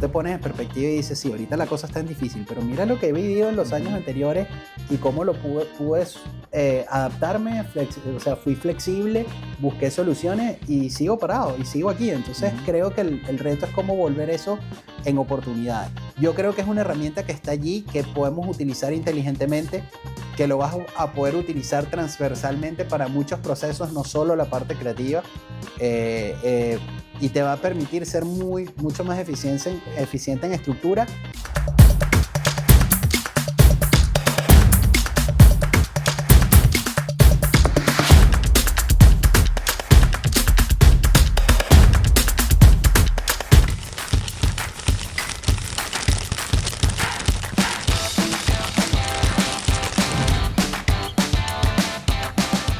te pones en perspectiva y dices, sí, ahorita la cosa está en difícil, pero mira lo que he vivido en los años anteriores y cómo lo pude adaptarme, o sea, fui flexible, busqué soluciones y sigo parado y sigo aquí. Entonces creo que el reto es cómo volver eso en oportunidades. Yo creo que es una herramienta que está allí, que podemos utilizar inteligentemente, que lo vas a poder utilizar transversalmente para muchos procesos, no solo la parte creativa, y te va a permitir ser mucho más eficiente en estructura.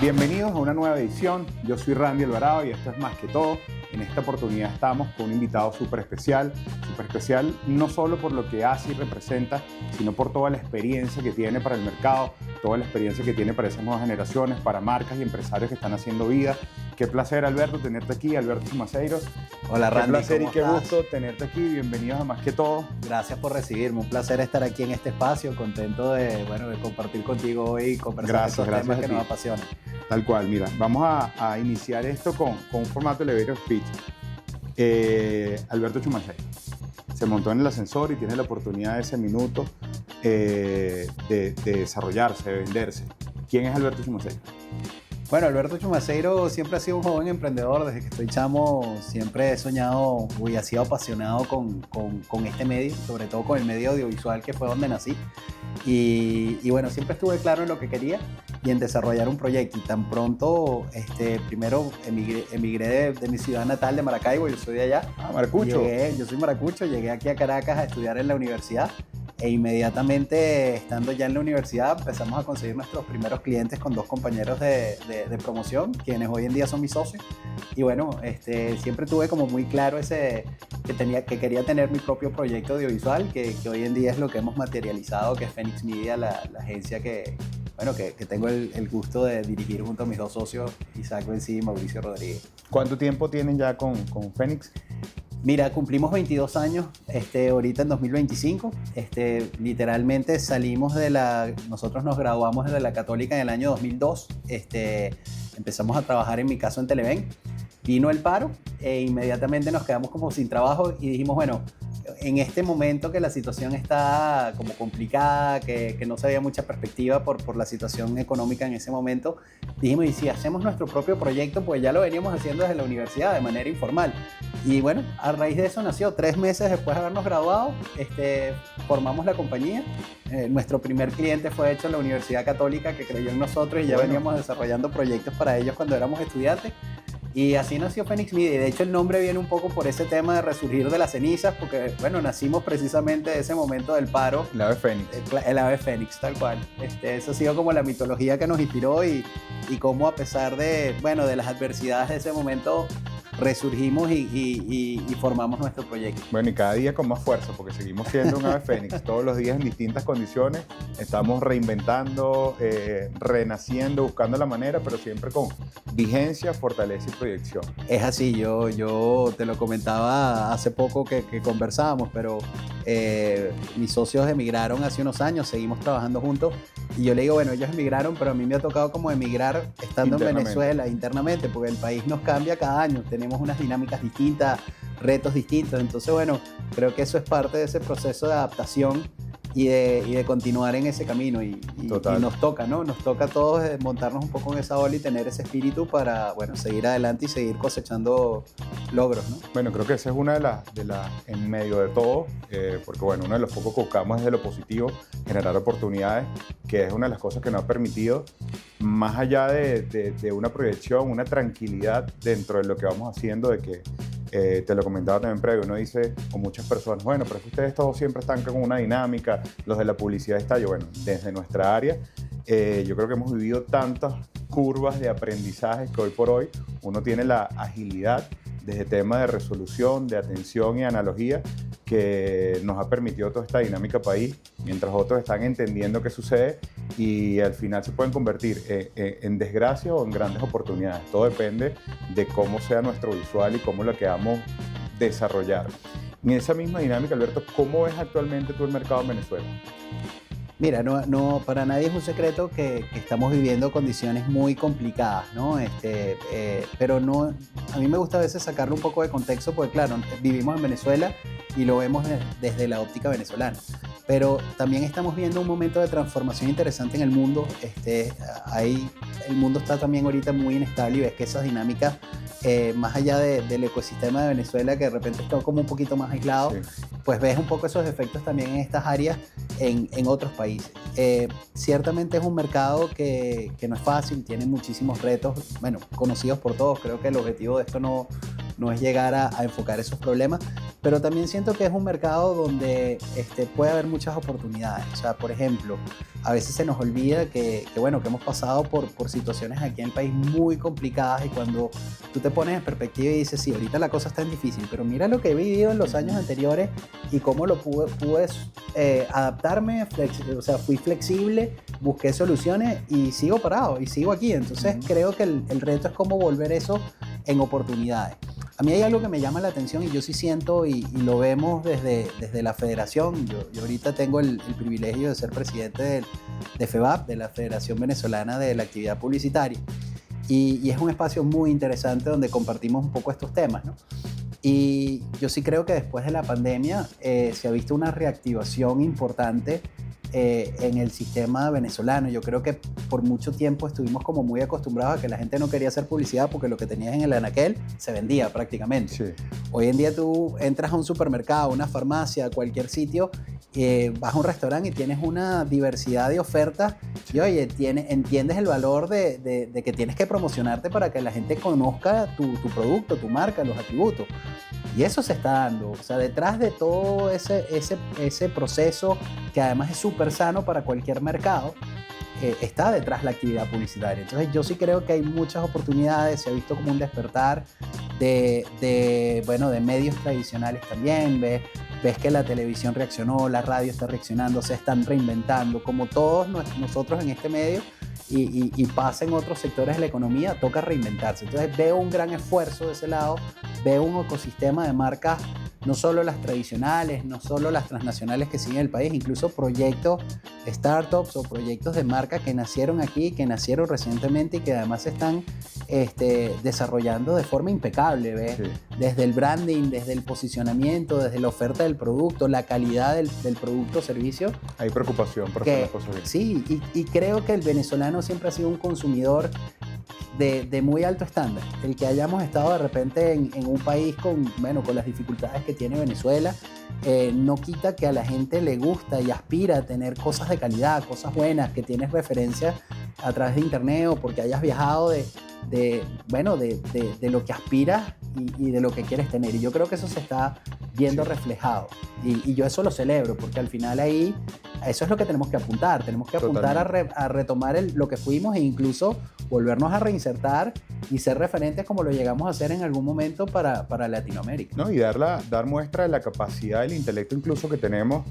Bienvenidos a una nueva edición. Yo soy Randy Alvarado y esto es Más que Todo. En esta oportunidad estamos con un invitado súper especial no solo por lo que hace y representa, sino por toda la experiencia que tiene para el mercado, toda la experiencia que tiene para esas nuevas generaciones, para marcas y empresarios que están haciendo vida. Qué placer, Alberto, tenerte aquí, Alberto Chumaceiro. Hola, Randy. Qué placer y qué estás? gusto tenerte aquí. Bienvenidos a Más que Todo. Gracias por recibirme. Un placer estar aquí en este espacio. Contento de compartir contigo hoy y conversar de estos temas que nos apasionan. Tal cual, mira, vamos a iniciar esto con un formato de elevator speech. Alberto Chumaceiro se montó en el ascensor y tiene la oportunidad de ese minuto de desarrollarse, de venderse. ¿Quién es Alberto Chumaceiro? Bueno, Alberto Chumaceiro siempre ha sido un joven emprendedor. Desde que estoy chamo siempre he soñado y he sido apasionado con este medio, sobre todo con el medio audiovisual, que fue donde nací. Y bueno, siempre estuve claro en lo que quería y en desarrollar un proyecto. Y tan pronto, primero emigré de mi ciudad natal de Maracaibo, yo soy de allá. Maracucho. Yo soy maracucho, llegué aquí a Caracas a estudiar en la universidad. E inmediatamente, estando ya en la universidad, empezamos a conseguir nuestros primeros clientes con dos compañeros de promoción, quienes hoy en día son mis socios. Y bueno, siempre tuve como muy claro que quería tener mi propio proyecto audiovisual, que hoy en día es lo que hemos materializado, que es Phoenix Media, la agencia que tengo el gusto de dirigir junto a mis dos socios, Isaac Bencí y Mauricio Rodríguez. ¿Cuánto tiempo tienen ya con Phoenix? Mira, cumplimos 22 años ahorita en 2025. Literalmente nosotros nos graduamos de la Católica en el año 2002. Empezamos a trabajar en mi caso en Televen. Vino el paro e inmediatamente nos quedamos como sin trabajo y dijimos, bueno, en este momento que la situación está como complicada, que no se había mucha perspectiva por la situación económica en ese momento, dijimos, y si hacemos nuestro propio proyecto, pues ya lo veníamos haciendo desde la universidad de manera informal. Y bueno, a raíz de eso nació, 3 meses después de habernos graduado, formamos la compañía. Nuestro primer cliente fue hecho en la Universidad Católica, que creyó en nosotros y ya veníamos desarrollando proyectos para ellos cuando éramos estudiantes. Y así nació Phoenix Media. Y de hecho el nombre viene un poco por ese tema de resurgir de las cenizas, porque bueno, nacimos precisamente de ese momento del paro. El ave Fénix. El ave Fénix, tal cual. Eso ha sido como la mitología que nos inspiró y cómo a pesar de las adversidades de ese momento, resurgimos y formamos nuestro proyecto. Bueno, y cada día con más fuerza, porque seguimos siendo un ave fénix. Todos los días en distintas condiciones, estamos reinventando, renaciendo, buscando la manera, pero siempre con vigencia, fortaleza y proyección. Es así, yo te lo comentaba hace poco que conversábamos, pero mis socios emigraron hace unos años, seguimos trabajando juntos, y yo le digo, bueno, ellos emigraron, pero a mí me ha tocado como emigrar estando en Venezuela internamente, porque el país nos cambia cada año, tenemos unas dinámicas distintas, retos distintos. Entonces, bueno, creo que eso es parte de ese proceso de adaptación y de continuar en ese camino. Y nos toca, ¿no? Nos toca a todos montarnos un poco en esa ola y tener ese espíritu para, bueno, seguir adelante y seguir cosechando logros, ¿no? Bueno, creo que esa es una de las en medio de todo, porque bueno, uno de los focos que buscamos es de lo positivo, generar oportunidades, que es una de las cosas que nos ha permitido, más allá de una proyección, una tranquilidad dentro de lo que vamos haciendo, de que te lo comentaba también previo, uno dice con muchas personas, bueno, pero es que ustedes todos siempre están con una dinámica, los de la publicidad estallo. Bueno, desde nuestra área, yo creo que hemos vivido tantas curvas de aprendizaje que hoy por hoy uno tiene la agilidad desde temas de resolución, de atención y analogía que nos ha permitido toda esta dinámica país, mientras otros están entendiendo qué sucede y al final se pueden convertir en desgracia o en grandes oportunidades. Todo depende de cómo sea nuestro visual y cómo lo queramos desarrollar. En esa misma dinámica, Alberto, ¿cómo ves actualmente tú el mercado en Venezuela? Mira, para nadie es un secreto que estamos viviendo condiciones muy complicadas, ¿no? Pero no, a mí me gusta a veces sacarle un poco de contexto porque, claro, vivimos en Venezuela y lo vemos desde la óptica venezolana. Pero también estamos viendo un momento de transformación interesante en el mundo. El mundo está también ahorita muy inestable y ves que esas dinámicas, más allá del ecosistema de Venezuela, que de repente está como un poquito más aislado, sí, pues ves un poco esos efectos también en estas áreas en otros países. Ciertamente es un mercado que no es fácil, tiene muchísimos retos, bueno, conocidos por todos. Creo que el objetivo de esto no es llegar a enfocar esos problemas, pero también siento que es un mercado donde puede haber muchas oportunidades. O sea, por ejemplo, a veces se nos olvida que hemos pasado por situaciones aquí en el país muy complicadas, y cuando tú te pones en perspectiva y dices, sí, ahorita la cosa está difícil, pero mira lo que he vivido en los años anteriores y cómo lo pude adaptarme, o sea, fui flexible, busqué soluciones y sigo parado y sigo aquí. Entonces creo que el reto es cómo volver eso en oportunidades. A mí hay algo que me llama la atención y yo sí siento, y lo vemos desde la federación. Yo ahorita tengo el privilegio de ser presidente de FEVAP, de la Federación Venezolana de la Actividad Publicitaria, y es un espacio muy interesante donde compartimos un poco estos temas, ¿no? Y yo sí creo que después de la pandemia se ha visto una reactivación importante en el sistema venezolano. Yo creo que por mucho tiempo estuvimos como muy acostumbrados a que la gente no quería hacer publicidad porque lo que tenías en el anaquel se vendía prácticamente. Sí. Hoy en día tú entras a un supermercado, una farmacia, cualquier sitio, vas a un restaurante y tienes una diversidad de ofertas y oye, entiendes el valor de que tienes que promocionarte para que la gente conozca tu producto, tu marca, los atributos. Y eso se está dando. O sea, detrás de todo ese proceso, que además es súper sano para cualquier mercado, está detrás la actividad publicitaria. Entonces yo sí creo que hay muchas oportunidades. Se ha visto como un despertar de medios tradicionales también. Ves que la televisión reaccionó, la radio está reaccionando, se están reinventando. Como todos nosotros en este medio, y pasa en otros sectores de la economía, toca reinventarse. Entonces veo un gran esfuerzo de ese lado, veo un ecosistema de marcas, no solo las tradicionales, no solo las transnacionales que siguen el país, incluso proyectos, startups o proyectos de marca que nacieron aquí, que nacieron recientemente y que además se están desarrollando de forma impecable, ¿ves? Sí. Desde el branding, desde el posicionamiento, desde la oferta del producto, la calidad del producto o servicio. Hay preocupación por hacer las cosas bien. Sí, y creo que el venezolano siempre ha sido un consumidor de muy alto estándar. El que hayamos estado de repente en un país con las dificultades que tiene Venezuela, no quita que a la gente le gusta y aspira a tener cosas de calidad, cosas buenas, que tienes referencia a través de internet o porque hayas viajado de lo que aspiras y de lo que quieres tener. Y yo creo que eso se está viendo reflejado. Y yo eso lo celebro, porque al final ahí eso es lo que tenemos que apuntar. Tenemos que apuntar a retomar lo que fuimos e incluso volvernos a reinsertar y ser referentes como lo llegamos a hacer en algún momento para Latinoamérica. No, y dar muestra de la capacidad del intelecto incluso que tenemos,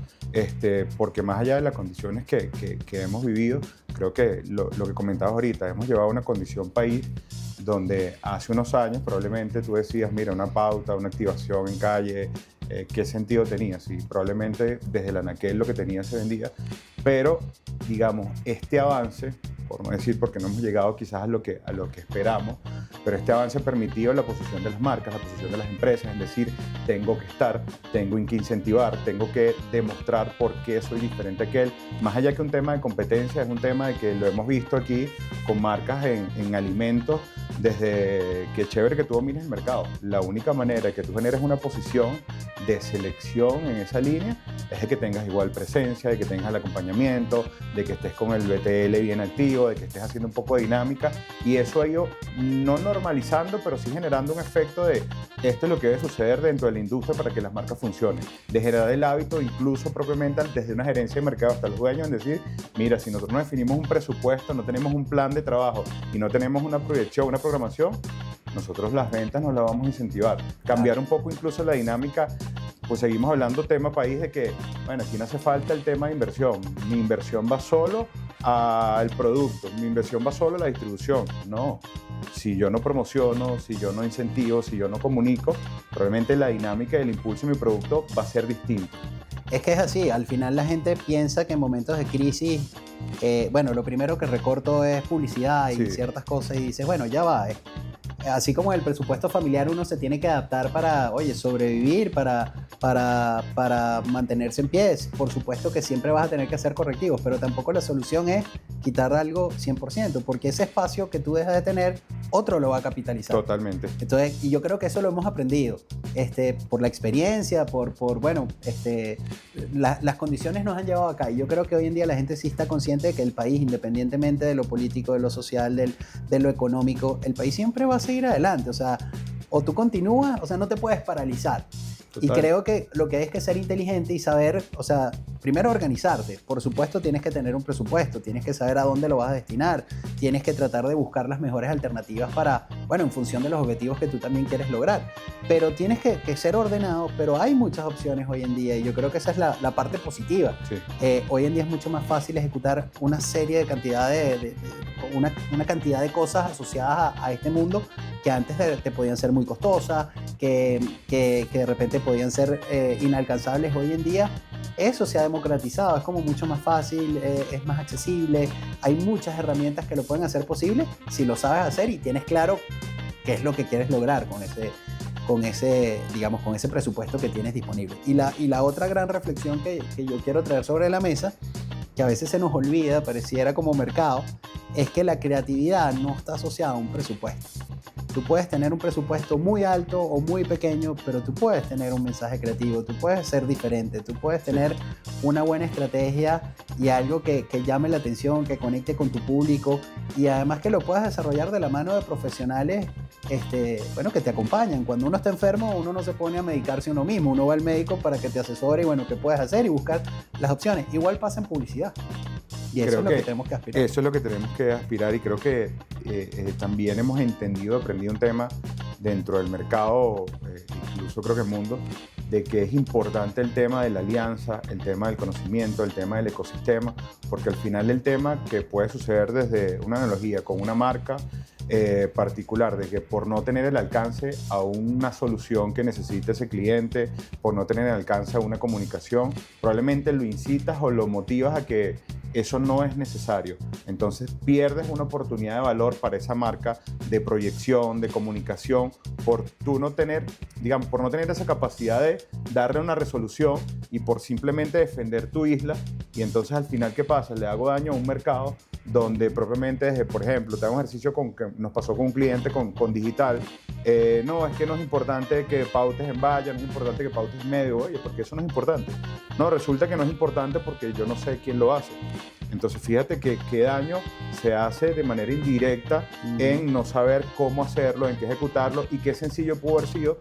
porque más allá de las condiciones que hemos vivido, creo que lo que comentabas ahorita, hemos llevado a una condición país donde hace unos años probablemente tú decías, mira, una pauta, una activación en calle, ¿qué sentido tenía? Sí, probablemente desde el anaquel lo que tenía se vendía, pero digamos, este avance, por no decir porque no hemos llegado quizás a lo que esperamos, pero este avance ha permitido la posición de las marcas, la posición de las empresas, es decir, tengo que estar, tengo que incentivar, tengo que demostrar por qué soy diferente a aquel. Más allá que un tema de competencia, es un tema de que lo hemos visto aquí con marcas en alimentos, desde que chévere que tú domines el mercado. La única manera de que tú generes una posición de selección en esa línea es de que tengas igual presencia, de que tengas el acompañamiento, de que estés con el BTL bien activo, de que estés haciendo un poco de dinámica, y eso ha ido no normalizando, pero sí generando un efecto de esto es lo que debe suceder dentro de la industria para que las marcas funcionen, de generar el hábito incluso propiamente desde una gerencia de mercado hasta los dueños en decir, mira, si nosotros no definimos un presupuesto, no tenemos un plan de trabajo y no tenemos una proyección, una programación, nosotros las ventas nos las vamos a incentivar. Cambiar un poco incluso la dinámica, pues seguimos hablando tema país de que, bueno, aquí no hace falta el tema de inversión. Mi inversión va solo al producto, mi inversión va solo a la distribución. No, si yo no promociono, si yo no incentivo, si yo no comunico, probablemente la dinámica del impulso de mi producto va a ser distinta. Es que es así, al final la gente piensa que en momentos de crisis, bueno, lo primero que recorto es publicidad y Sí. ciertas cosas y dices, bueno, ya va. Así como el presupuesto familiar uno se tiene que adaptar para, oye, sobrevivir, para mantenerse en pie. Por supuesto que siempre vas a tener que hacer correctivos, pero tampoco la solución es quitar algo 100%, porque ese espacio que tú dejas de tener, otro lo va a capitalizar. Totalmente. Entonces, y yo creo que eso lo hemos aprendido por la experiencia, bueno, las condiciones nos han llevado acá. Y yo creo que hoy en día la gente sí está consciente de que el país, independientemente de lo político, de lo social, de lo económico, el país siempre va a seguir adelante. O sea, o tú continúas, o sea, no te puedes paralizar. Total. Y creo que lo que hay es que ser inteligente y saber, o sea, primero organizarte. Por supuesto, tienes que tener un presupuesto, tienes que saber a dónde lo vas a destinar, tienes que tratar de buscar las mejores alternativas para, bueno, en función de los objetivos que tú también quieres lograr. Pero tienes que ser ordenado, pero hay muchas opciones hoy en día y yo creo que esa es la parte positiva. Sí. Hoy en día es mucho más fácil ejecutar una serie de cantidad una cantidad de cosas asociadas a este mundo que antes te podían ser muy costosas, que de repente podían ser inalcanzables. Hoy en día eso se ha democratizado, es como mucho más fácil, es más accesible, hay muchas herramientas que lo pueden hacer posible si lo sabes hacer y tienes claro qué es lo que quieres lograr con ese presupuesto que tienes disponible. Y la otra gran reflexión que yo quiero traer sobre la mesa, que a veces se nos olvida, pareciera como mercado, es que la creatividad no está asociada a un presupuesto. Tú puedes tener un presupuesto muy alto o muy pequeño, pero tú puedes tener un mensaje creativo, tú puedes ser diferente, tú puedes tener una buena estrategia y algo que llame la atención, que conecte con tu público y además que lo puedas desarrollar de la mano de profesionales bueno, que te acompañan. Cuando uno está enfermo, uno no se pone a medicarse uno mismo, uno va al médico para que te asesore y bueno, qué puedes hacer y buscar las opciones. Igual pasa en publicidad. Y eso es lo que tenemos que aspirar. Eso es lo que tenemos que aspirar y creo que también hemos aprendido un tema dentro del mercado, incluso creo que el mundo, de que es importante el tema de la alianza, el tema del conocimiento, el tema del ecosistema, porque al final el tema que puede suceder desde una analogía con una marca particular, de que por no tener el alcance a una solución que necesite ese cliente, por no tener el alcance a una comunicación, probablemente lo incitas o lo motivas a que eso no es necesario. Entonces pierdes una oportunidad de valor para esa marca de proyección, de comunicación, por tú no tener, digamos, por no tener esa capacidad de darle una resolución y por simplemente defender tu isla. Y entonces al final, ¿qué pasa? Le hago daño a un mercado donde propiamente, por ejemplo, te hago un ejercicio que nos pasó con un cliente con digital. No, es que no es importante que pautes en valla, no es importante que pautes en medio. Oye, ¿por qué eso no es importante? No, resulta que no es importante porque yo no sé quién lo hace. Entonces fíjate que qué daño se hace de manera indirecta en no saber cómo hacerlo, en qué ejecutarlo y qué sencillo pudo haber sido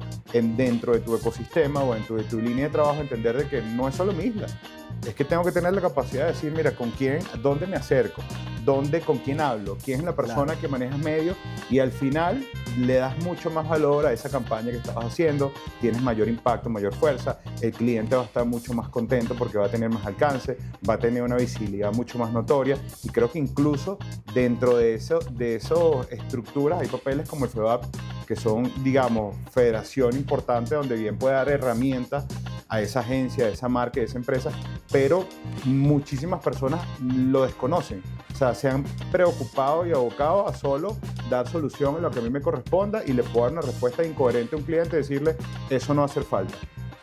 dentro de tu ecosistema o dentro de tu línea de trabajo entender de que no es solo mi isla. Es que tengo que tener la capacidad de decir, mira, ¿con quién, dónde me acerco? ¿Con quién hablo? ¿Quién es la persona que maneja medios? Y al final le das mucho más valor a esa campaña que estabas haciendo, tienes mayor impacto, mayor fuerza, el cliente va a estar mucho más contento porque va a tener más alcance, va a tener una visibilidad mucho más notoria y creo que incluso dentro de esas estructuras hay papeles como el FEBAP que son, digamos, federación importante donde bien puede dar herramientas a esa agencia, a esa marca, a esa empresa, pero muchísimas personas lo desconocen. O sea, se han preocupado y abocado a solo dar solución en lo que a mí me corresponda y le puedo dar una respuesta incoherente a un cliente y decirle, eso no va a hacer falta,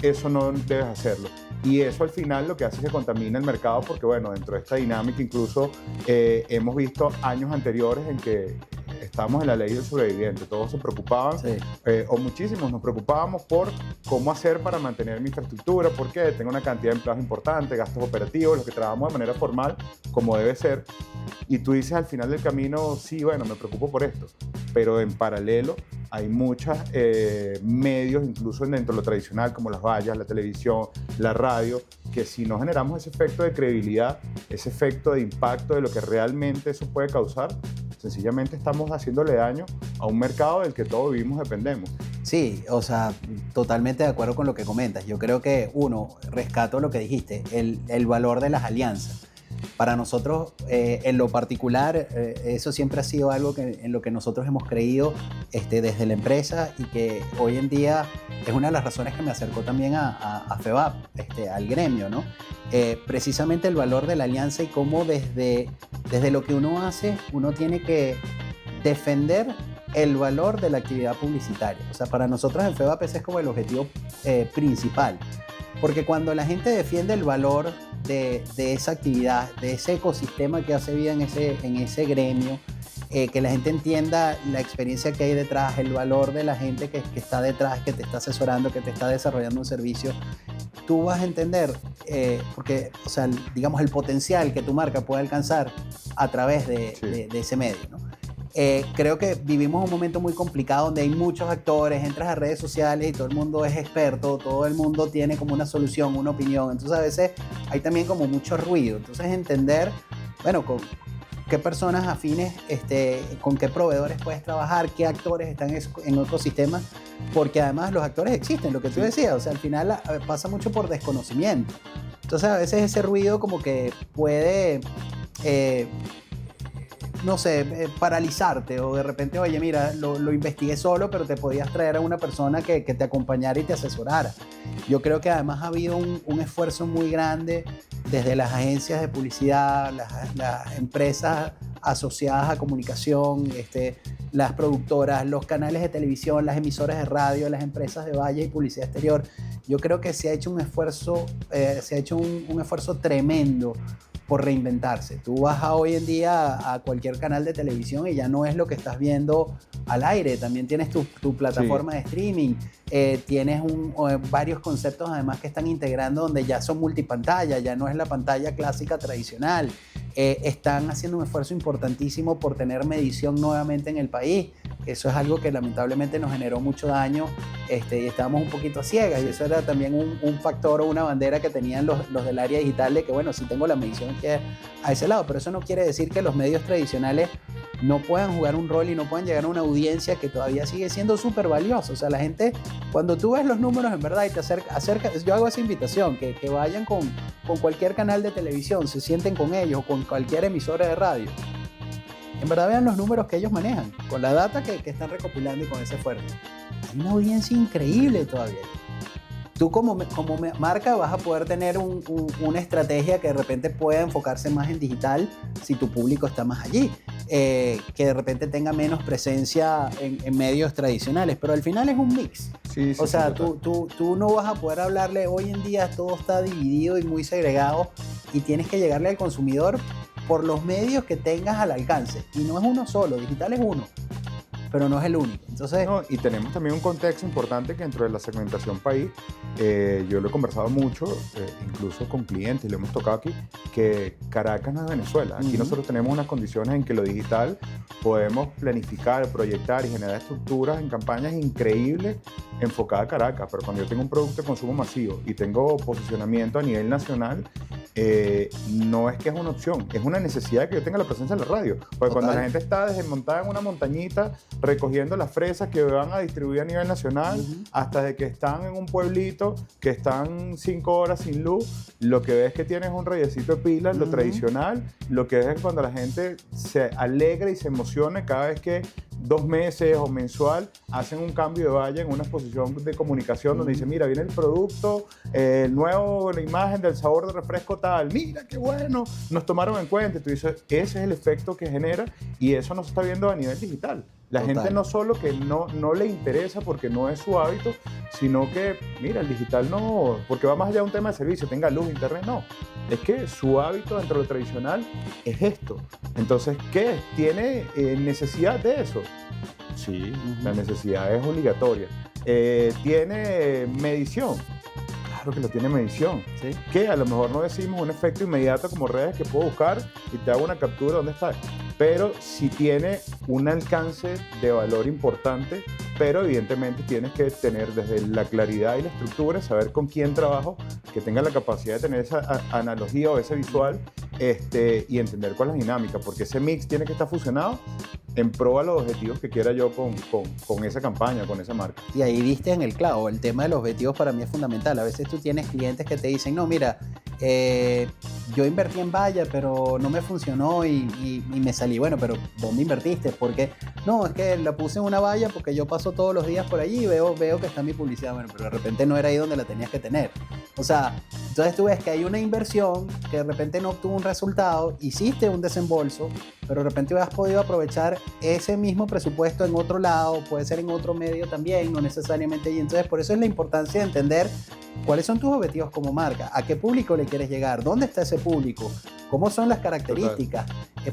eso no debes hacerlo. Y eso al final lo que hace es que contamina el mercado porque, bueno, dentro de esta dinámica incluso hemos visto años anteriores en que estábamos en la ley del sobreviviente, todos se preocupaban, Sí. O muchísimos nos preocupábamos por cómo hacer para mantener mi infraestructura, porque tengo una cantidad de empleados importantes, gastos operativos, los que trabajamos de manera formal, como debe ser, y tú dices al final del camino, sí, bueno, me preocupo por esto, pero en paralelo hay muchos medios, incluso dentro de lo tradicional, como las vallas, la televisión, la radio, que si no generamos ese efecto de credibilidad, ese efecto de impacto de lo que realmente eso puede causar, sencillamente estamos haciéndole daño a un mercado del que todos vivimos, dependemos. Sí, o sea, totalmente de acuerdo con lo que comentas. Yo creo que, rescato lo que dijiste, el valor de las alianzas. Para nosotros, en lo particular, eso siempre ha sido algo en lo que nosotros hemos creído desde la empresa y que hoy en día es una de las razones que me acercó también a FEVAP, al gremio, ¿no? Precisamente el valor de la alianza y cómo desde lo que uno hace, uno tiene que defender el valor de la actividad publicitaria. O sea, para nosotros en FEVAP ese es como el objetivo principal. Porque cuando la gente defiende el valor de esa actividad, de ese ecosistema que hace vida en ese gremio, que la gente entienda la experiencia que hay detrás, el valor de la gente que está detrás, que te está asesorando, que te está desarrollando un servicio, tú vas a entender, porque, o sea, digamos, el potencial que tu marca puede alcanzar a través de ese medio, ¿no? Creo que vivimos un momento muy complicado donde hay muchos actores, entras a redes sociales y todo el mundo es experto, todo el mundo tiene como una solución, una opinión, entonces a veces hay también como mucho ruido, entonces entender, bueno, con qué personas afines, con qué proveedores puedes trabajar, qué actores están en ecosistemas, porque además los actores existen, lo que tú decías, o sea, al final pasa mucho por desconocimiento, entonces a veces ese ruido como que puede... no sé, paralizarte o de repente, oye, mira, lo investigué solo, pero te podías traer a una persona que te acompañara y te asesorara. Yo creo que además ha habido un esfuerzo muy grande desde las agencias de publicidad, las empresas asociadas a comunicación, las productoras, los canales de televisión, las emisoras de radio, las empresas de valle y publicidad exterior. Yo creo que se ha hecho un esfuerzo tremendo por reinventarse. Tú vas hoy en día a cualquier canal de televisión y ya no es lo que estás viendo al aire, también tienes tu plataforma de streaming, tienes varios conceptos además que están integrando donde ya son multipantalla, ya no es la pantalla clásica tradicional, están haciendo un esfuerzo importantísimo por tener medición nuevamente en el país. Eso es algo que lamentablemente nos generó mucho daño y estábamos un poquito a ciegas y eso era también un factor o una bandera que tenían los del área digital de que bueno, sí tengo la medición que a ese lado, pero eso no quiere decir que los medios tradicionales no puedan jugar un rol y no puedan llegar a una audiencia que todavía sigue siendo súper valiosa. O sea, la gente, cuando tú ves los números en verdad y te acercas, yo hago esa invitación, que vayan con cualquier canal de televisión, se sienten con ellos o con cualquier emisora de radio. En verdad vean los números que ellos manejan, con la data que están recopilando y con ese esfuerzo. Hay una audiencia increíble todavía. Tú como marca vas a poder tener una estrategia que de repente pueda enfocarse más en digital si tu público está más allí, que de repente tenga menos presencia en medios tradicionales, pero al final es un mix. Sí, o sea, tú no vas a poder hablarle, hoy en día todo está dividido y muy segregado y tienes que llegarle al consumidor por los medios que tengas al alcance. Y no es uno solo, digital es uno, pero no es el único. Entonces, no, y tenemos también un contexto importante que dentro de la segmentación país, yo lo he conversado mucho, incluso con clientes, lo hemos tocado aquí, que Caracas no es Venezuela. Aquí nosotros tenemos unas condiciones en que lo digital podemos planificar, proyectar y generar estructuras en campañas increíbles enfocadas a Caracas, pero cuando yo tengo un producto de consumo masivo y tengo posicionamiento a nivel nacional, no es que es una opción, es una necesidad que yo tenga la presencia en la radio. Porque cuando la gente está desmontada en una montañita recogiendo las fresas que van a distribuir a nivel nacional, hasta de que están en un pueblito que están 5 horas sin luz, lo que ves que tienes un rayecito de pilas, lo tradicional, lo que ves es cuando la gente se alegra y se emociona cada vez que 2 meses o mensual hacen un cambio de valla en una exposición de comunicación donde dice, mira, viene el producto, el nuevo, la imagen del sabor de refresco tal, mira qué bueno, nos tomaron en cuenta. Y tú dices, ese es el efecto que genera y eso no se está viendo a nivel digital. La gente no solo que no le interesa porque no es su hábito, sino que, mira, el digital no, porque va más allá de un tema de servicio, tenga luz, internet, no. Es que su hábito dentro de lo tradicional es esto. Entonces, ¿qué? ¿Tiene necesidad de eso? Sí, la necesidad es obligatoria. ¿Tiene medición? Claro que lo tiene medición. ¿Sí? Que a lo mejor no decimos un efecto inmediato como redes que puedo buscar y te hago una captura de dónde está. Pero sí tiene un alcance de valor importante, pero evidentemente tienes que tener desde la claridad y la estructura, saber con quién trabajo, que tenga la capacidad de tener esa analogía o ese visual y entender cuál es la dinámica, porque ese mix tiene que estar fusionado en pro a los objetivos que quiera yo con esa campaña, con esa marca. Y ahí diste en el clavo, el tema de los objetivos para mí es fundamental. A veces tú tienes clientes que te dicen, no, mira, yo invertí en valla, pero no me funcionó y me salí. Bueno, pero ¿dónde invertiste? Porque no, es que la puse en una valla porque yo paso todos los días por allí y veo que está mi publicidad. Bueno, pero de repente no era ahí donde la tenías que tener. O sea, entonces tú ves que hay una inversión que de repente no obtuvo un resultado, hiciste un desembolso, pero de repente has podido aprovechar ese mismo presupuesto en otro lado, puede ser en otro medio también, no necesariamente. Y entonces por eso es la importancia de entender cuáles son tus objetivos como marca, a qué público le quieres llegar, dónde está ese público, cómo son las características,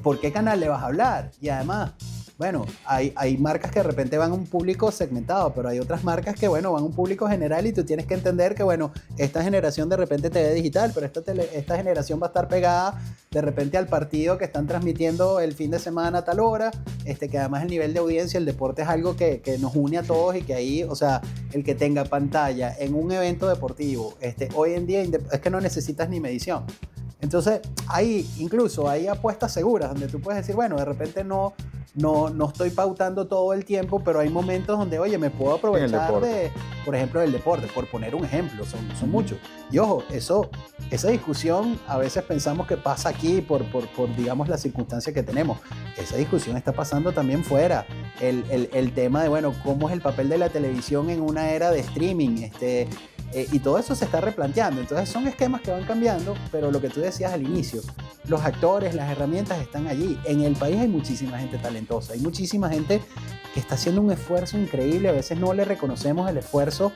por qué canal le vas a hablar. Y además, bueno, hay marcas que de repente van a un público segmentado, pero hay otras marcas que, bueno, van a un público general y tú tienes que entender que, bueno, esta generación de repente te ve digital, pero esta generación va a estar pegada de repente al partido que están transmitiendo el fin de semana a tal hora, que además el nivel de audiencia, el deporte es algo que nos une a todos y que ahí, o sea, el que tenga pantalla en un evento deportivo, hoy en día es que no necesitas ni medición. Entonces, incluso hay apuestas seguras donde tú puedes decir, bueno, de repente no estoy pautando todo el tiempo, pero hay momentos donde, oye, me puedo aprovechar por ejemplo, del deporte, por poner un ejemplo, son muchos. Y ojo, esa discusión a veces pensamos que pasa aquí por digamos, la circunstancia que tenemos. Esa discusión está pasando también fuera. El tema de, bueno, cómo es el papel de la televisión en una era de streaming, y todo eso se está replanteando. Entonces son esquemas que van cambiando, pero lo que tú decías al inicio, los actores, las herramientas están allí. En el país hay muchísima gente talentosa, hay muchísima gente que está haciendo un esfuerzo increíble. A veces no le reconocemos el esfuerzo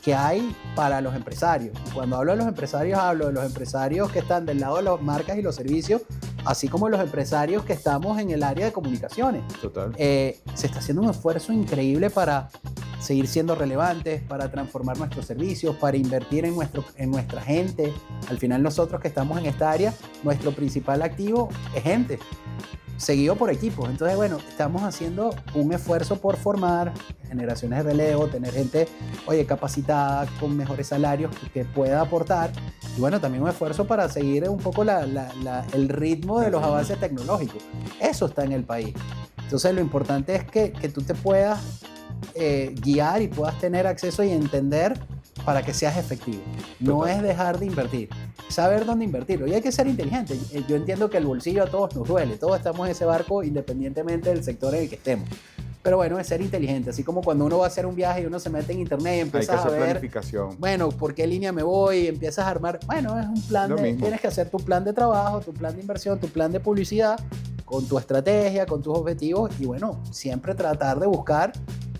que hay para los empresarios. Cuando hablo de los empresarios, hablo de los empresarios que están del lado de las marcas y los servicios, así como los empresarios que estamos en el área de comunicaciones. Total. Se está haciendo un esfuerzo increíble para seguir siendo relevantes, para transformar nuestros servicios, para invertir en nuestra gente. Al final nosotros que estamos en esta área, nuestro principal activo es gente, seguido por equipos. Entonces, bueno, estamos haciendo un esfuerzo por formar generaciones de relevo, tener gente, oye, capacitada, con mejores salarios que pueda aportar. Y bueno, también un esfuerzo para seguir un poco el ritmo de los avances tecnológicos. Eso está en el país. Entonces, lo importante es que tú te puedas guiar y puedas tener acceso y entender para que seas efectivo. No es dejar de invertir, saber dónde invertirlo. Y hay que ser inteligente. Yo entiendo que el bolsillo a todos nos duele, todos estamos en ese barco independientemente del sector en el que estemos. Pero bueno, es ser inteligente, así como cuando uno va a hacer un viaje y uno se mete en internet y empiezas a ver planificación. Bueno, ¿por qué línea me voy? Y empiezas a armar, bueno, es un plan tienes que hacer tu plan de trabajo, tu plan de inversión, tu plan de publicidad, con tu estrategia, con tus objetivos, y bueno, siempre tratar de buscar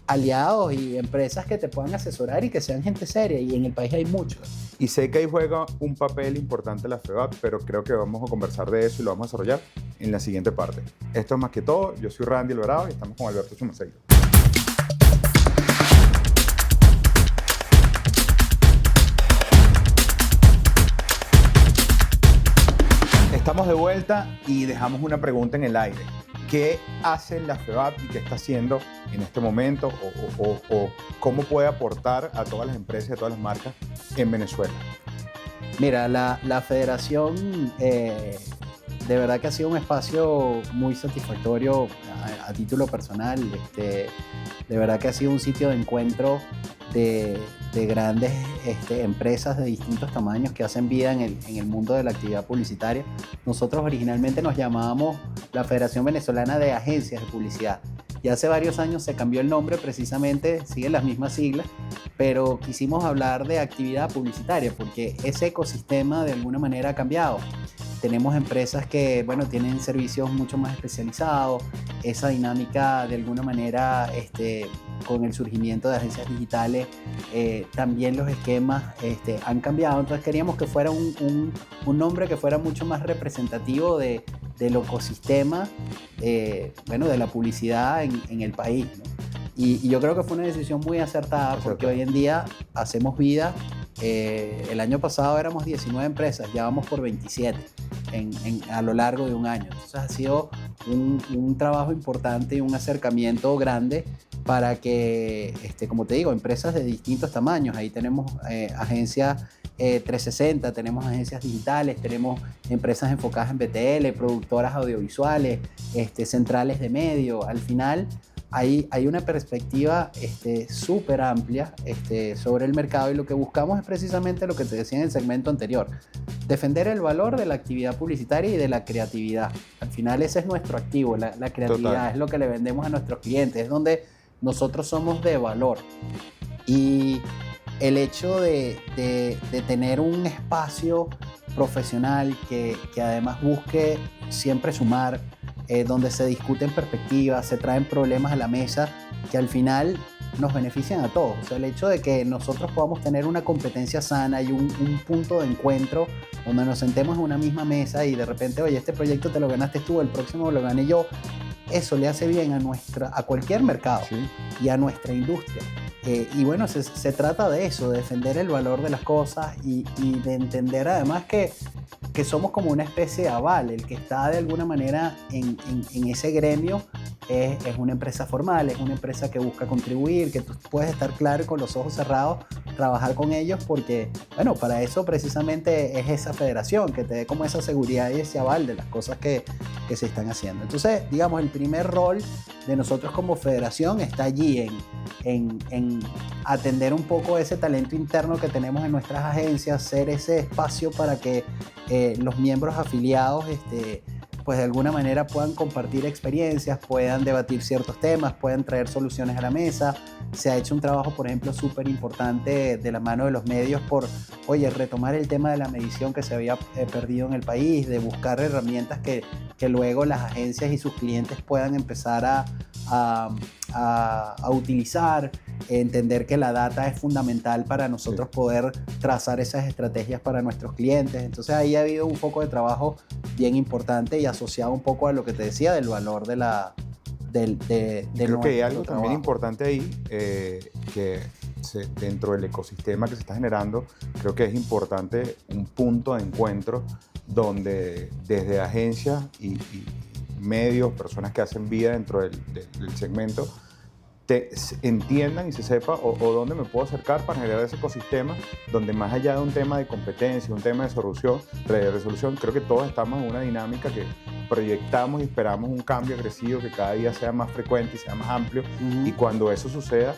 aliados y empresas que te puedan asesorar y que sean gente seria, y en el país hay muchos. Y sé que ahí juega un papel importante la FEBAT, pero creo que vamos a conversar de eso y lo vamos a desarrollar en la siguiente parte. Esto es Más que Todo, yo soy Randy Alvarado y estamos con Alberto Chumaceiro. Estamos de vuelta y dejamos una pregunta en el aire. ¿Qué hace la FEBAT y qué está haciendo en este momento o cómo puede aportar a todas las empresas y a todas las marcas en Venezuela? Mira, la federación de verdad que ha sido un espacio muy satisfactorio a título personal. De verdad que ha sido un sitio de encuentro de grandes empresas de distintos tamaños que hacen vida en el mundo de la actividad publicitaria. Nosotros originalmente nos llamábamos la Federación Venezolana de Agencias de Publicidad. Y hace varios años se cambió el nombre, precisamente siguen las mismas siglas, pero quisimos hablar de actividad publicitaria porque ese ecosistema de alguna manera ha cambiado. Tenemos empresas que, bueno, tienen servicios mucho más especializados. Esa dinámica, de alguna manera, con el surgimiento de agencias digitales, también los esquemas han cambiado. Entonces queríamos que fuera un nombre que fuera mucho más representativo del ecosistema, bueno, de la publicidad en el país, ¿no? Y yo creo que fue una decisión muy acertada porque hoy en día hacemos vida. El año pasado éramos 19 empresas, ya vamos por 27 a lo largo de un año. Entonces ha sido un trabajo importante y un acercamiento grande para que, como te digo, empresas de distintos tamaños. Ahí tenemos agencias 360, tenemos agencias digitales, tenemos empresas enfocadas en BTL, productoras audiovisuales, centrales de medio. Al final, hay una perspectiva súper amplia sobre el mercado, y lo que buscamos es precisamente lo que te decía en el segmento anterior: defender el valor de la actividad publicitaria y de la creatividad. Al final ese es nuestro activo, la creatividad. Total. Es lo que le vendemos a nuestros clientes, es donde nosotros somos de valor. Y el hecho de tener un espacio profesional que además busque siempre sumar, donde se discuten perspectivas, se traen problemas a la mesa que al final nos benefician a todos. O sea, el hecho de que nosotros podamos tener una competencia sana y un punto de encuentro donde nos sentemos en una misma mesa y de repente, oye, este proyecto te lo ganaste tú, el próximo lo gané yo, eso le hace bien a cualquier mercado, sí, y a nuestra industria. Y bueno, se trata de eso, de defender el valor de las cosas y de entender además que somos como una especie de aval. El que está de alguna manera en ese gremio es una empresa formal, es una empresa que busca contribuir, que tú puedes estar claro y con los ojos cerrados trabajar con ellos, porque bueno, para eso precisamente es esa federación, que te dé como esa seguridad y ese aval de las cosas que se están haciendo. Entonces, digamos, el primer rol de nosotros como federación está allí en atender un poco ese talento interno que tenemos en nuestras agencias, ser ese espacio para que los miembros afiliados pues de alguna manera puedan compartir experiencias, puedan debatir ciertos temas, puedan traer soluciones a la mesa. Se ha hecho un trabajo, por ejemplo, súper importante de la mano de los medios por, oye, retomar el tema de la medición que se había perdido en el país, de buscar herramientas que luego las agencias y sus clientes puedan empezar a utilizar, entender que la data es fundamental para nosotros poder trazar esas estrategias para nuestros clientes. Entonces ahí ha habido un foco de trabajo bien importante y asociado un poco a lo que te decía del valor de creo que hay algo también importante ahí, que dentro del ecosistema que se está generando, creo que es importante un punto de encuentro donde desde agencias y medios, personas que hacen vida dentro del segmento, entiendan y se sepa o dónde me puedo acercar para generar ese ecosistema donde, más allá de un tema de competencia, un tema de resolución, creo que todos estamos en una dinámica que proyectamos y esperamos un cambio agresivo que cada día sea más frecuente y sea más amplio. Y cuando eso suceda,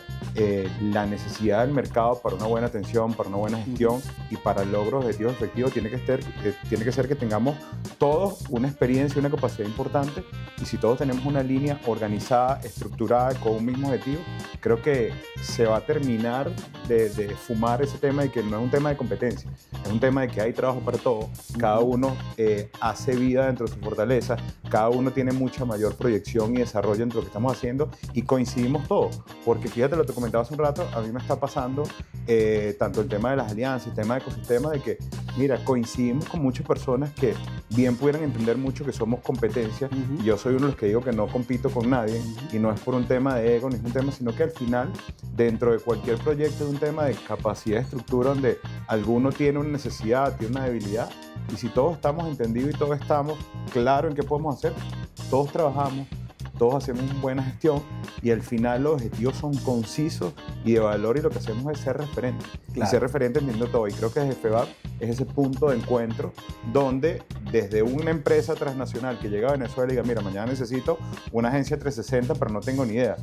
la necesidad del mercado para una buena atención, para una buena gestión y para el logro de objetivos efectivos tiene que ser que tengamos todos una experiencia y una capacidad importante. Y si todos tenemos una línea organizada, estructurada, con un mismo objetivo, creo que se va a terminar de fumar ese tema de que no es un tema de competencia, es un tema de que hay trabajo para todos, cada uno hace vida dentro de su fortaleza, cada uno tiene mucha mayor proyección y desarrollo dentro de lo que estamos haciendo y coincidimos todos, porque fíjate lo que comentaba hace un rato, a mí me está pasando tanto el tema de las alianzas, el tema de ecosistema, de que, mira, coincidimos con muchas personas que bien pudieran entender mucho que somos competencia, y yo soy uno de los que digo que no compito con nadie, y no es por un tema de ego, ni es un tema, sino que al final, dentro de cualquier proyecto, es un tema de capacidad de estructura donde alguno tiene una necesidad, tiene una debilidad, y si todos estamos entendidos y todos estamos claros en qué podemos hacer, todos trabajamos, todos hacemos una buena gestión y al final los objetivos son concisos y de valor, y lo que hacemos es ser referente. Claro. Y ser referente entendiendo todo. Y creo que desde FEBAP es ese punto de encuentro donde desde una empresa transnacional que llega a Venezuela y diga, mira, mañana necesito una agencia 360, pero no tengo ni idea.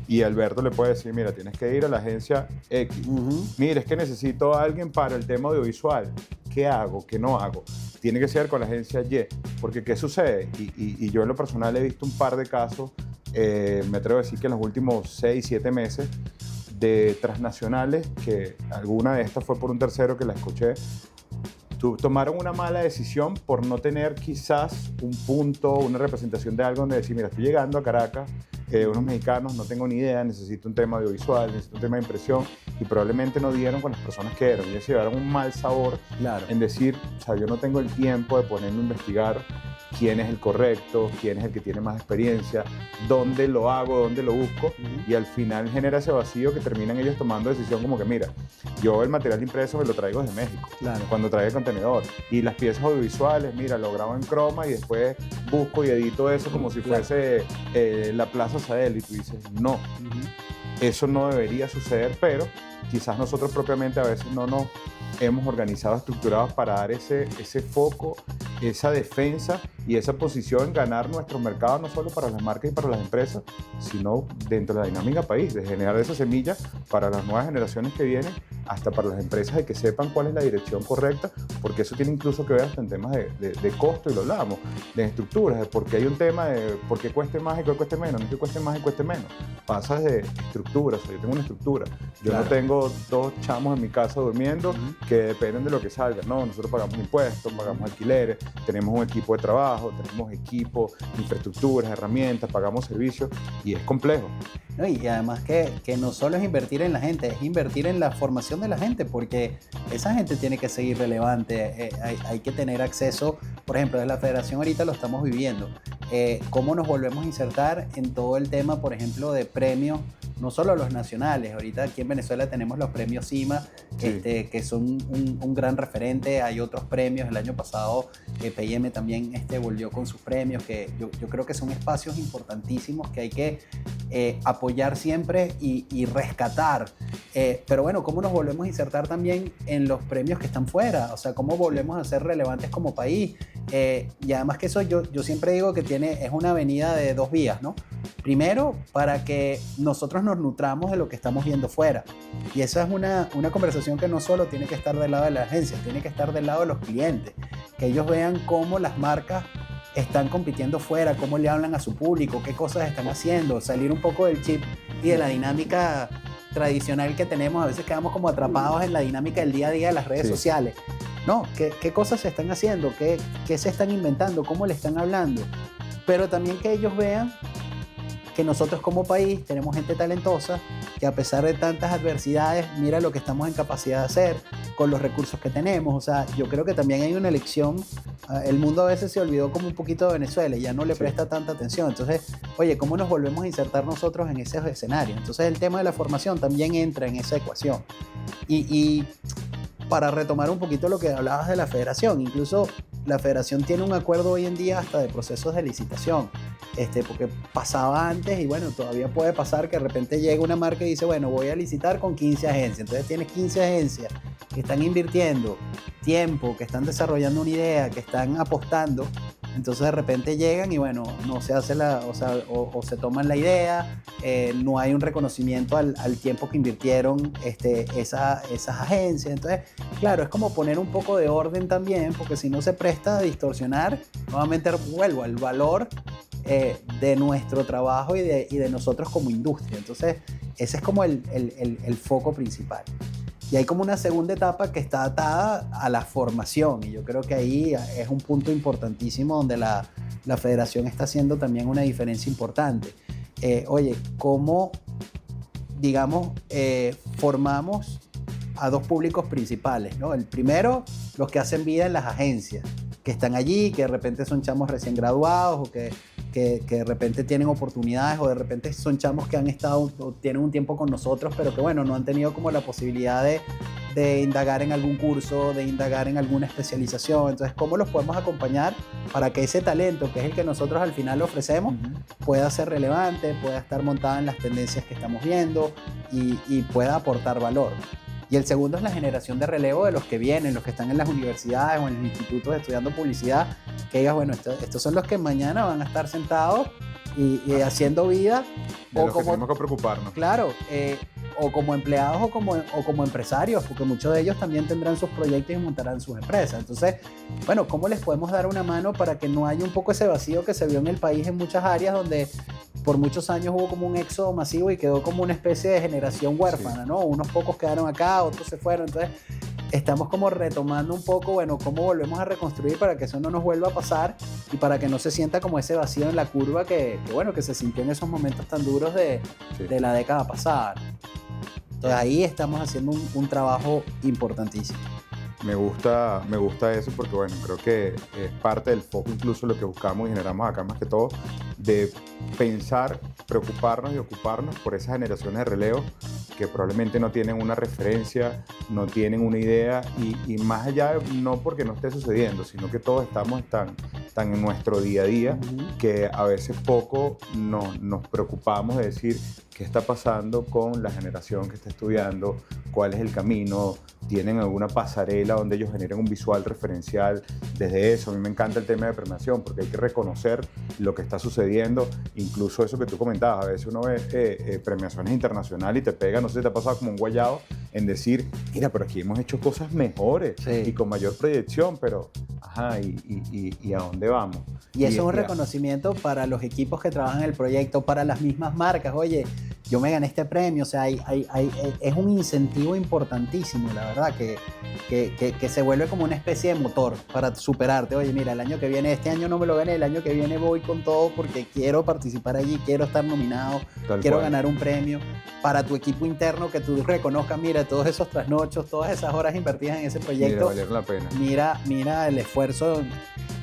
Y Alberto le puede decir, mira, tienes que ir a la agencia X. Mira, es que necesito a alguien para el tema audiovisual. ¿Qué hago? ¿Qué no hago? Tiene que ser con la agencia Y. Porque ¿qué sucede? Y yo en lo personal he visto un par de casos, me atrevo a decir que en los últimos 6, 7 meses, de transnacionales, que alguna de estas fue por un tercero que la escuché, tomaron una mala decisión por no tener quizás un punto, una representación de algo donde decir, mira, estoy llegando a Caracas, unos mexicanos, no tengo ni idea, necesito un tema audiovisual, necesito un tema de impresión, y probablemente no dieron con las personas que eran, y se llevaron un mal sabor en decir, o sea, yo no tengo el tiempo de ponerme a investigar quién es el correcto, quién es el que tiene más experiencia, dónde lo hago, dónde lo busco, y al final genera ese vacío que terminan ellos tomando decisión como que, mira, yo el material impreso me lo traigo desde México, cuando traigo el contenedor, y las piezas audiovisuales, mira, lo grabo en Chroma y después busco y edito eso como si fuese la Plaza Sadel, y tú dices, no, eso no debería suceder, pero quizás nosotros propiamente a veces no nos hemos organizado, estructurados para dar ese foco esa defensa y esa posición en ganar nuestro mercado, no solo para las marcas y para las empresas, sino dentro de la dinámica país, de generar esa semilla para las nuevas generaciones que vienen, hasta para las empresas, de que sepan cuál es la dirección correcta, porque eso tiene incluso que ver hasta en temas de costo, y lo hablábamos, de estructuras, de por qué hay un tema de por qué cueste más y qué cueste menos, no es que cueste más y cueste menos, pasa de estructuras. O sea, yo tengo una estructura, yo no tengo dos chamos en mi casa durmiendo que dependen de lo que salga, no, nosotros pagamos impuestos, pagamos alquileres, tenemos un equipo de trabajo, tenemos equipo, infraestructuras, herramientas, pagamos servicios, y es complejo. No, y además que no solo es invertir en la gente, es invertir en la formación de la gente, porque esa gente tiene que seguir relevante, hay que tener acceso, por ejemplo, de la federación ahorita lo estamos viviendo, cómo nos volvemos a insertar en todo el tema, por ejemplo, de premios, no solo los nacionales, ahorita aquí en Venezuela tenemos los premios CIMA, Sí. que son un gran referente, hay otros premios, el año pasado P&M también volvió con sus premios, que yo creo que son espacios importantísimos que hay que apoyar siempre y rescatar. Pero bueno, ¿cómo nos volvemos a insertar también en los premios que están fuera? O sea, ¿cómo volvemos a ser relevantes como país? Y además que eso yo siempre digo que es una avenida de dos vías, ¿no? Primero, para que nosotros nos nutramos de lo que estamos viendo fuera. Y esa es una conversación que no solo tiene que estar del lado de la agencia, tiene que estar del lado de los clientes. Que ellos vean cómo las marcas están compitiendo fuera, cómo le hablan a su público, qué cosas están haciendo, salir un poco del chip y de la dinámica tradicional que tenemos. A veces quedamos como atrapados en la dinámica del día a día de las redes sociales. No, ¿qué cosas se están haciendo? ¿Qué se están inventando? ¿Cómo le están hablando? Pero también que ellos vean que nosotros como país tenemos gente talentosa, que a pesar de tantas adversidades, mira lo que estamos en capacidad de hacer con los recursos que tenemos. O sea, yo creo que también hay una elección. El mundo a veces se olvidó como un poquito de Venezuela y ya no le presta tanta atención. Entonces, oye, ¿cómo nos volvemos a insertar nosotros en esos escenarios? Entonces, el tema de la formación también entra en esa ecuación. Y para retomar un poquito lo que hablabas de la federación, incluso la federación tiene un acuerdo hoy en día hasta de procesos de licitación, porque pasaba antes y bueno, todavía puede pasar que de repente llega una marca y dice, bueno, voy a licitar con 15 agencias, entonces tienes 15 agencias que están invirtiendo tiempo, que están desarrollando una idea, que están apostando. Entonces de repente llegan y bueno, no se hace o se toman la idea, no hay un reconocimiento al tiempo que invirtieron esas agencias. Entonces, claro, es como poner un poco de orden también, porque si no se presta a distorsionar, nuevamente vuelvo al valor de nuestro trabajo y de nosotros como industria. Entonces, ese es como el foco principal. Y hay como una segunda etapa que está atada a la formación, y yo creo que ahí es un punto importantísimo donde la federación está haciendo también una diferencia importante. Oye, ¿cómo, digamos, formamos a dos públicos principales, ¿no? El primero, los que hacen vida en las agencias, que están allí, que de repente son chamos recién graduados o que de repente tienen oportunidades, o de repente son chamos que han estado o tienen un tiempo con nosotros, pero que bueno, no han tenido como la posibilidad de indagar en algún curso, de indagar en alguna especialización. Entonces, ¿cómo los podemos acompañar para que ese talento, que es el que nosotros al final ofrecemos, pueda ser relevante, pueda estar montado en las tendencias que estamos viendo y pueda aportar valor? Y el segundo es la generación de relevo de los que vienen, los que están en las universidades o en los institutos estudiando publicidad, que digas, bueno, estos son los que mañana van a estar sentados y haciendo vida. De los que tenemos que preocuparnos. Claro, o como empleados o como empresarios, porque muchos de ellos también tendrán sus proyectos y montarán sus empresas. Entonces, bueno, ¿cómo les podemos dar una mano para que no haya un poco ese vacío que se vio en el país en muchas áreas donde por muchos años hubo como un éxodo masivo y quedó como una especie de generación huérfana, ¿no? Unos pocos quedaron acá, otros se fueron. Entonces, estamos como retomando un poco, bueno, cómo volvemos a reconstruir para que eso no nos vuelva a pasar y para que no se sienta como ese vacío en la curva que se sintió en esos momentos tan duros de la década pasada. Entonces, ahí estamos haciendo un trabajo importantísimo. Me gusta eso porque, bueno, creo que es parte del foco, incluso lo que buscamos y generamos acá más que todo, de pensar, preocuparnos y ocuparnos por esas generaciones de relevo que probablemente no tienen una referencia, no tienen una idea y más allá, no porque no esté sucediendo, sino que todos estamos tan tan en nuestro día a día, Ujú. que a veces poco nos preocupamos de decir qué está pasando con la generación que está estudiando, cuál es el camino, tienen alguna pasarela donde ellos generen un visual referencial desde eso. A mí me encanta el tema de premiación porque hay que reconocer lo que está sucediendo, incluso eso que tú comentabas, a veces uno ve premiaciones internacionales y te pega, no sé si te ha pasado como un guayado en decir, mira, pero aquí hemos hecho cosas mejores Sí. y con mayor proyección, pero, ajá, ¿y a dónde vamos? Y eso es un y a- reconocimiento para los equipos que trabajan en el proyecto, para las mismas marcas. Oye, yo me gané este premio, o sea, es un incentivo importantísimo, la verdad, que se vuelve como una especie de motor para superarte. Oye, mira, el año que viene, este año no me lo gané, el año que viene voy con todo porque quiero participar allí, quiero estar nominado, Tal quiero cual. ganar un premio. Para tu equipo interno, que tú reconozcas, mira, todos esos trasnochos, todas esas horas invertidas en ese Mira, proyecto, valieron la pena. mira el esfuerzo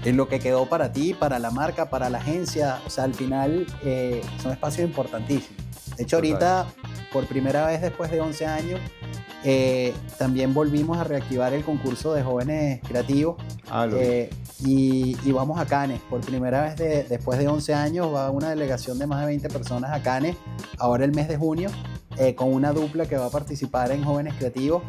en lo que quedó para ti, para la marca, para la agencia. O sea, al final son espacios importantísimos. De hecho, Total. ahorita, por primera vez después de 11 años, también volvimos a reactivar el concurso de jóvenes creativos. Ah, lo vi. Y vamos a Cannes. Por primera vez después de 11 años va una delegación de más de 20 personas a Cannes, ahora el mes de junio, con una dupla que va a participar en Jóvenes Creativos.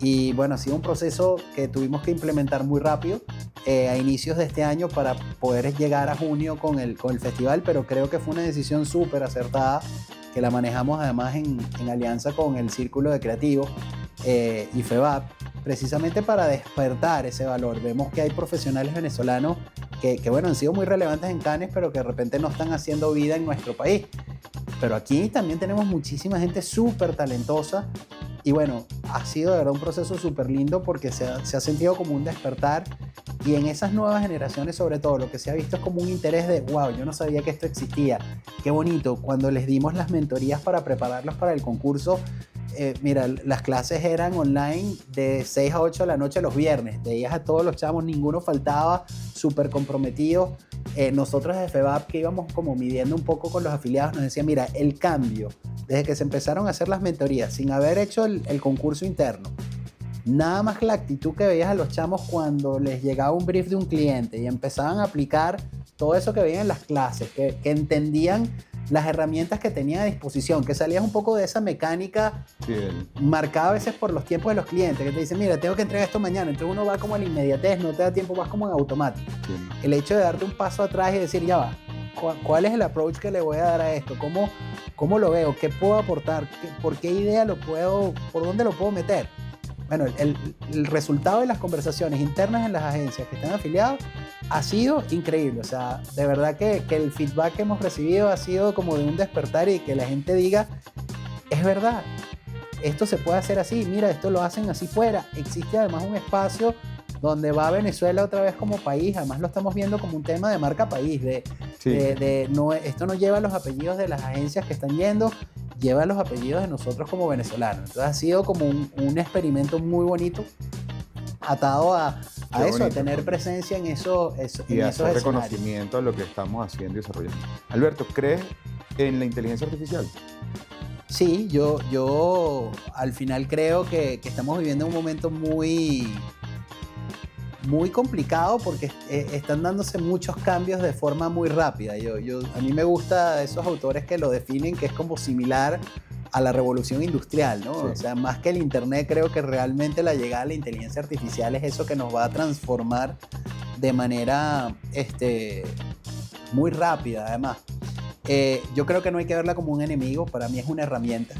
Y bueno, ha sido un proceso que tuvimos que implementar muy rápido a inicios de este año para poder llegar a junio con el festival, pero creo que fue una decisión súper acertada, que la manejamos además en alianza con el Círculo de Creativos y FEBAP, precisamente para despertar ese valor. Vemos que hay profesionales venezolanos que bueno, han sido muy relevantes en Cannes, pero que de repente no están haciendo vida en nuestro país. Pero aquí también tenemos muchísima gente súper talentosa y bueno, ha sido de verdad un proceso súper lindo porque se ha sentido como un despertar, y en esas nuevas generaciones sobre todo lo que se ha visto es como un interés de wow, yo no sabía que esto existía, qué bonito. Cuando les dimos las mentorías para prepararlos para el concurso, mira, las clases eran online de 6 a 8 de la noche los viernes, veías a todos los chamos, ninguno faltaba, súper comprometidos. Nosotros de FEBAP, que íbamos como midiendo un poco con los afiliados, nos decían, mira, el cambio desde que se empezaron a hacer las mentorías sin haber hecho el concurso interno, nada más que la actitud que veías a los chamos cuando les llegaba un brief de un cliente y empezaban a aplicar todo eso que veían en las clases, que entendían las herramientas que tenían a disposición, que salías un poco de esa mecánica Sí, marcada a veces por los tiempos de los clientes, que te dicen, mira, tengo que entregar esto mañana, entonces uno va como a la inmediatez, no te da tiempo, vas como en automático. sí. El hecho de darte un paso atrás y decir, ya va, ¿cuál es el approach que le voy a dar a esto? ¿Cómo lo veo? ¿Qué puedo aportar? ¿Por qué idea por dónde lo puedo meter? Bueno, el resultado de las conversaciones internas en las agencias que están afiliados ha sido increíble. O sea, de verdad que el feedback que hemos recibido ha sido como de un despertar, y que la gente diga, es verdad, esto se puede hacer así, mira, esto lo hacen así fuera. Existe además un espacio donde va Venezuela otra vez como país, además lo estamos viendo como un tema de marca país, Sí. no, esto no lleva los apellidos de las agencias que están yendo, lleva los apellidos de nosotros como venezolanos. Entonces ha sido como un experimento muy bonito, atado a Qué eso, bonito, a tener porque- presencia en esos y esos hacer escenarios. reconocimiento a lo que estamos haciendo y desarrollando. Alberto, ¿crees en la inteligencia artificial? Sí, yo al final creo que estamos viviendo un momento muy, muy complicado porque están dándose muchos cambios de forma muy rápida. A mí me gusta esos autores que lo definen, que es como similar a la revolución industrial, ¿no? Sí. O sea, más que el internet, creo que realmente la llegada de la inteligencia artificial es eso que nos va a transformar de manera muy rápida, además. Yo creo que no hay que verla como un enemigo, para mí es una herramienta.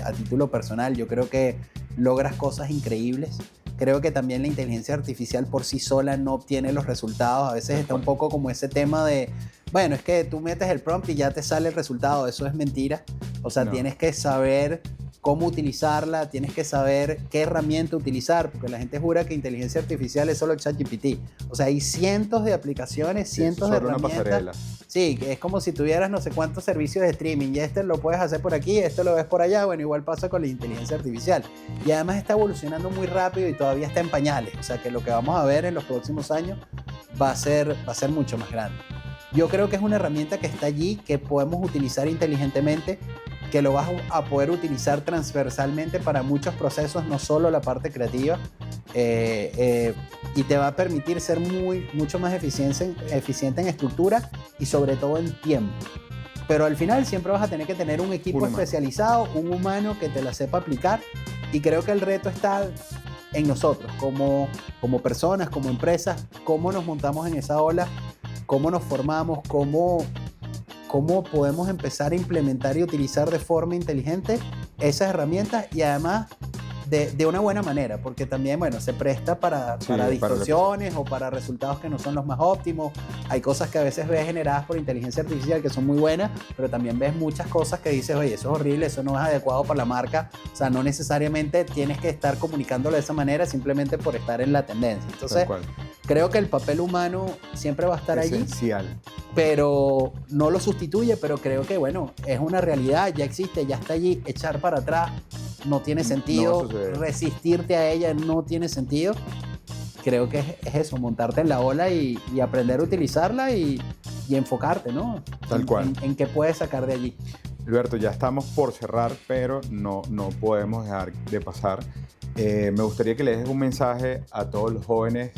A título personal, yo creo que logras cosas increíbles. Creo que también la inteligencia artificial por sí sola no obtiene los resultados. A veces está un poco como ese tema de, bueno, es que tú metes el prompt y ya te sale el resultado. Eso es mentira. O sea, No. tienes que saber cómo utilizarla, tienes que saber qué herramienta utilizar, porque la gente jura que inteligencia artificial es solo ChatGPT. O sea, hay cientos de aplicaciones, cientos de Solo una herramientas. pasarela. Sí, que es como si tuvieras no sé cuántos servicios de streaming, y este lo puedes hacer por aquí, esto lo ves por allá. Bueno, igual pasa con la inteligencia artificial. Y además está evolucionando muy rápido y todavía está en pañales. O sea que lo que vamos a ver en los próximos años va a ser mucho más grande. Yo creo que es una herramienta que está allí, que podemos utilizar inteligentemente, que lo vas a poder utilizar transversalmente para muchos procesos, no solo la parte creativa, y te va a permitir ser mucho más eficiente en estructura y sobre todo en tiempo. Pero al final siempre vas a tener que tener un equipo especializado, un humano que te la sepa aplicar, y creo que el reto está en nosotros, como personas, como empresas, cómo nos montamos en esa ola, cómo nos formamos, cómo podemos empezar a implementar y utilizar de forma inteligente esas herramientas, y además de una buena manera, porque también, bueno, se presta para distorsiones o para resultados que no son los más óptimos. Hay cosas que a veces ves generadas por inteligencia artificial que son muy buenas, pero también ves muchas cosas que dices, oye, eso es horrible, eso no es adecuado para la marca. O sea, no necesariamente tienes que estar comunicándolo de esa manera simplemente por estar en la tendencia. Entonces, creo que el papel humano siempre va a estar allí. Esencial. Pero no lo sustituye, pero creo que, bueno, es una realidad, ya existe, ya está allí. Echar para atrás no tiene sentido, resistirte a ella no tiene sentido. Creo que es eso, montarte en la ola y aprender a utilizarla y enfocarte, ¿no? Tal cual. En qué puedes sacar de allí. Alberto, ya estamos por cerrar, pero no podemos dejar de pasar. Me gustaría que le dejes un mensaje a todos los jóvenes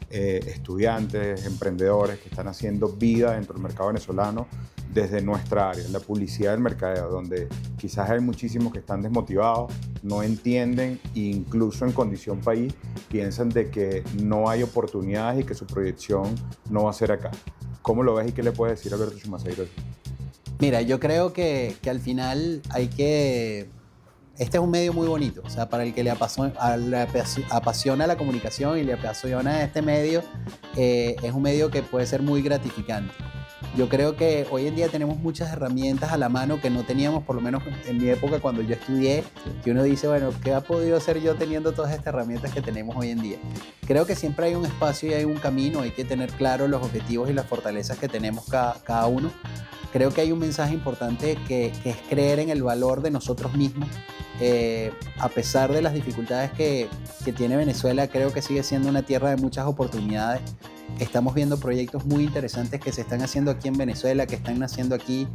estudiantes, emprendedores que están haciendo vida dentro del mercado venezolano desde nuestra área, la publicidad del mercadeo, donde quizás hay muchísimos que están desmotivados, no entienden, e incluso en condición país piensan de que no hay oportunidades y que su proyección no va a ser acá. ¿Cómo lo ves y qué le puedes decir a Alberto Chumaceiro? Mira, yo creo que al final hay que... Este es un medio muy bonito, o sea, para el que le apasiona la comunicación y le apasiona este medio, es un medio que puede ser muy gratificante. Yo creo que hoy en día tenemos muchas herramientas a la mano que no teníamos, por lo menos en mi época cuando yo estudié, que uno dice, bueno, ¿qué ha podido hacer yo teniendo todas estas herramientas que tenemos hoy en día? Creo que siempre hay un espacio y hay un camino, hay que tener claro los objetivos y las fortalezas que tenemos cada uno. Creo que hay un mensaje importante que es creer en el valor de nosotros mismos. A pesar de las dificultades que tiene Venezuela, creo que sigue siendo una tierra de muchas oportunidades. Estamos viendo proyectos muy interesantes que se están haciendo aquí en Venezuela, que están naciendo aquí.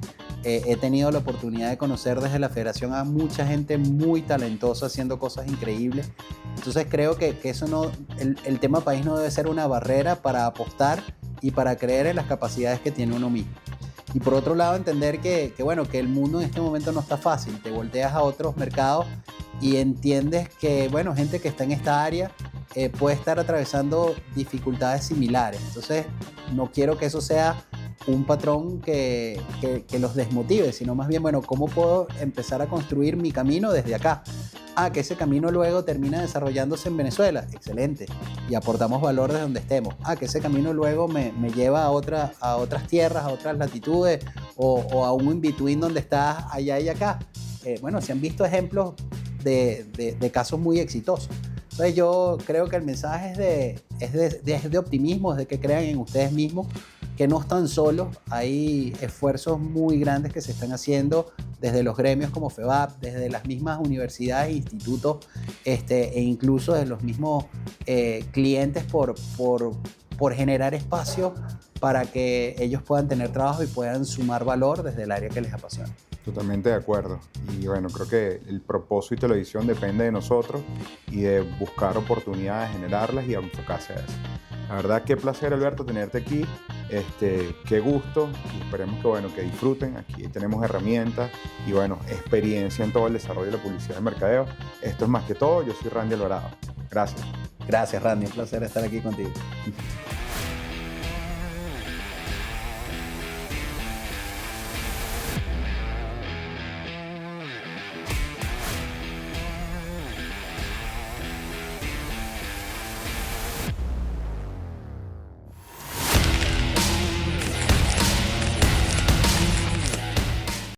He tenido la oportunidad de conocer desde la federación a mucha gente muy talentosa haciendo cosas increíbles. Entonces creo que eso el tema país no debe ser una barrera para apostar y para creer en las capacidades que tiene uno mismo. Y por otro lado, entender que el mundo en este momento no está fácil. Te volteas a otros mercados y entiendes que, bueno, gente que está en esta área puede estar atravesando dificultades similares. Entonces, no quiero que eso sea un patrón que los desmotive, sino más bien, bueno, ¿cómo puedo empezar a construir mi camino desde acá? Que ese camino luego termina desarrollándose en Venezuela, excelente, y aportamos valor desde donde estemos. Que ese camino luego me lleva a otras tierras, a otras latitudes, o a un in-between donde estás allá y acá. Bueno, se han visto ejemplos de casos muy exitosos. Entonces yo creo que el mensaje es de optimismo, es de que crean en ustedes mismos, que no están solos. Hay esfuerzos muy grandes que se están haciendo desde los gremios como FEBAP, desde las mismas universidades e institutos, e incluso de los mismos clientes por generar espacios para que ellos puedan tener trabajo y puedan sumar valor desde el área que les apasiona. Totalmente de acuerdo. Y bueno, creo que el propósito y la visión depende de nosotros y de buscar oportunidades, generarlas y enfocarse a eso. La verdad, qué placer, Alberto, tenerte aquí. Qué gusto, y esperemos que disfruten. Aquí tenemos herramientas y experiencia en todo el desarrollo de la publicidad de mercadeo. Esto es Más que Todo. Yo soy Randy Alvarado. Gracias. Gracias, Randy. Un placer estar aquí contigo.